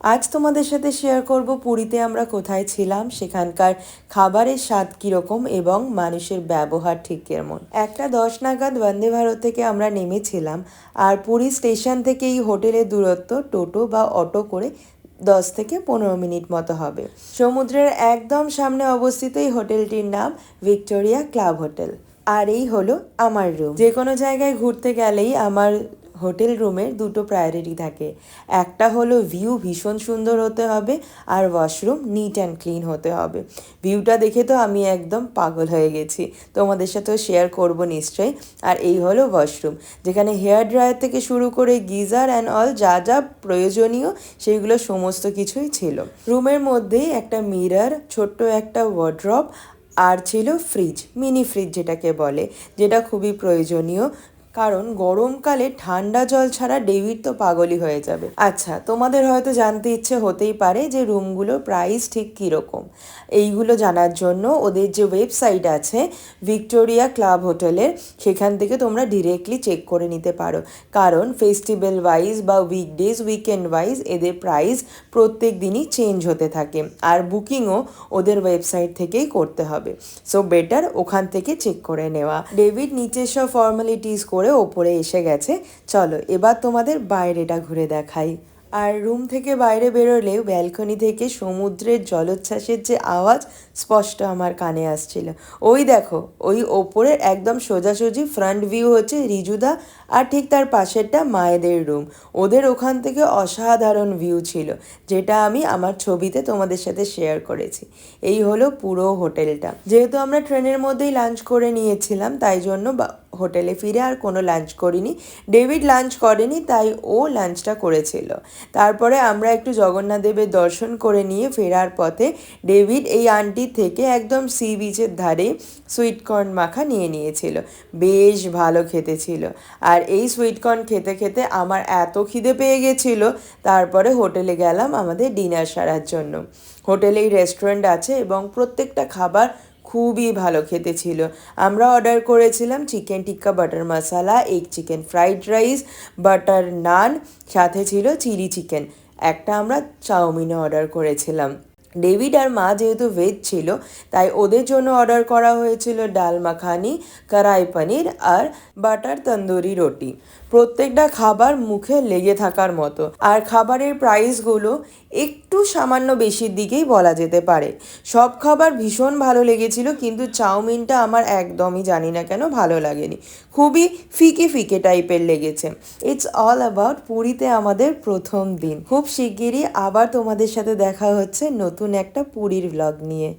আজ তোমাদের সাথে শেয়ার করব পুরীতে আমরা কোথায় ছিলাম, সেখানকার খাবারের স্বাদ কীরকম এবং মানুষের ব্যবহার ঠিক কেমন। 1:10 নাগাদ বন্দে ভারত থেকে আমরা নেমেছিলাম, আর পুরী স্টেশন থেকে এই হোটেলের দূরত্ব টোটো বা অটো করে 10 থেকে 15 মিনিট মতো হবে। সমুদ্রের একদম সামনে অবস্থিত এই হোটেলটির নাম ভিক্টোরিয়া ক্লাব হোটেল। আর এই হলো আমার রুম। যে কোনো জায়গায় ঘুরতে গেলেই আমার হোটেল রুমের দুটো প্রায়োরিটি থাকে। একটা হলো ভিউ ভীষণ সুন্দর হতে হবে, আর ওয়াশরুম নিট অ্যান্ড ক্লিন হতে হবে। ভিউটা দেখে তো আমি একদম পাগল হয়ে গেছি, তোমাদের সাথেও শেয়ার করব নিশ্চয়ই। আর এই হলো ওয়াশরুম, যেখানে হেয়ার ড্রায়ার থেকে শুরু করে গিজার অ্যান্ড অল যা যা প্রয়োজনীয় সেইগুলো সমস্ত কিছুই ছিল। রুমের মধ্যেই একটা মিরর, ছোট্ট একটা ওয়ার্ড্রপ, আর ছিল ফ্রিজ, মিনি ফ্রিজ যেটাকে বলে, যেটা খুবই প্রয়োজনীয়, কারণ গরমকালে ঠান্ডা জল ছাড়া ডেভিড তো পাগলই হয়ে যাবে। আচ্ছা, তোমাদের হয়তো জানতে ইচ্ছে হতেই পারে যে রুমগুলোর প্রাইস ঠিক কীরকম। এইগুলো জানার জন্য ওদের যে ওয়েবসাইট আছে ভিক্টোরিয়া ক্লাব হোটেলের, সেখান থেকে তোমরা ডিরেক্টলি চেক করে নিতে পারো, কারণ ফেস্টিভ্যাল ওয়াইজ বা উইকডেজ উইকেন্ড ওয়াইজ এদের প্রাইস প্রত্যেক দিনই চেঞ্জ হতে থাকে, আর বুকিংও ওদের ওয়েবসাইট থেকেই করতে হবে। সো বেটার ওখান থেকে চেক করে নেওয়া। ডেভিড নিচের সব ফর্মালিটিস করে ওপরে এসে গেছে। চলো এবার তোমাদের বাইরেটা ঘুরে দেখাই। আর রুম থেকে বাইরে বেরোলে ব্যালকনি থেকে সমুদ্রের জলোচ্ছ্বাসের যে আওয়াজ স্পষ্ট আমার কানে আসছিল। ওই দেখো, ওই ওপরের একদম সোজাসুজি ফ্রন্ট ভিউ হচ্ছে রিজুদা, আর ঠিক তার পাশেরটা মায়েদের রুম। ওদের ওখান থেকে অসাধারণ ভিউ ছিল, যেটা আমি আমার ছবিতে তোমাদের সাথে শেয়ার করেছি। এই হলো পুরো হোটেলটা। যেহেতু আমরা ট্রেনের মধ্যেই লাঞ্চ করে নিয়েছিলাম, তাই জন্য হোটেলে ফিরে আর কোনো লাঞ্চ করিনি। ডেভিড লাঞ্চ করেনি, তাই ও লাঞ্চটা করেছিল। তারপরে আমরা একটু জগন্নাথ দেবের দর্শন করে নিয়ে ফেরার পথে ডেভিড এই আন্টির থেকে একদম সি বিচের ধারে সুইটকর্ন মাখা নিয়ে নিয়েছিল। বেশ ভালো খেতে ছিল। আর এই সুইটকর্ন খেতে খেতে আমার এত খিদে পেয়ে গেছিলো, তারপরে হোটেলে গেলাম আমাদের ডিনার সারার জন্য। হোটেলেই রেস্টুরেন্ট আছে এবং প্রত্যেকটা খাবার খুবই ভালো খেতে ছিল। আমরা অর্ডার করেছিলাম chicken tikka butter masala, egg chicken fried rice, butter naan, সাথে ছিল চিলি চিকেন। একটা আমরা চাউমিনও অর্ডার করেছিলাম। ডেভিড আর মা যেহেতু ভেজ ছিল, তাই ওদের জন্য অর্ডার করা হয়েছিল ডাল মাখানি, কড়াই পনির আর বাটার তন্দুরি রুটি। প্রত্যেকটা খাবার মুখে লেগে থাকার মতো, আর খাবারের প্রাইসগুলো একটু সামান্য বেশির দিকেই বলা যেতে পারে। সব খাবার ভীষণ ভালো লেগেছিল, কিন্তু চাউমিনটা আমার একদমই জানি না কেন ভালো লাগেনি, খুবই ফিকে ফিকে টাইপের লেগেছে। ইটস অল অ্যাবাউট পুরীতে আমাদের প্রথম দিন। খুব শিগগিরই আবার তোমাদের সাথে দেখা হচ্ছে নতুন একটা পুরীর ব্লগ নিয়ে।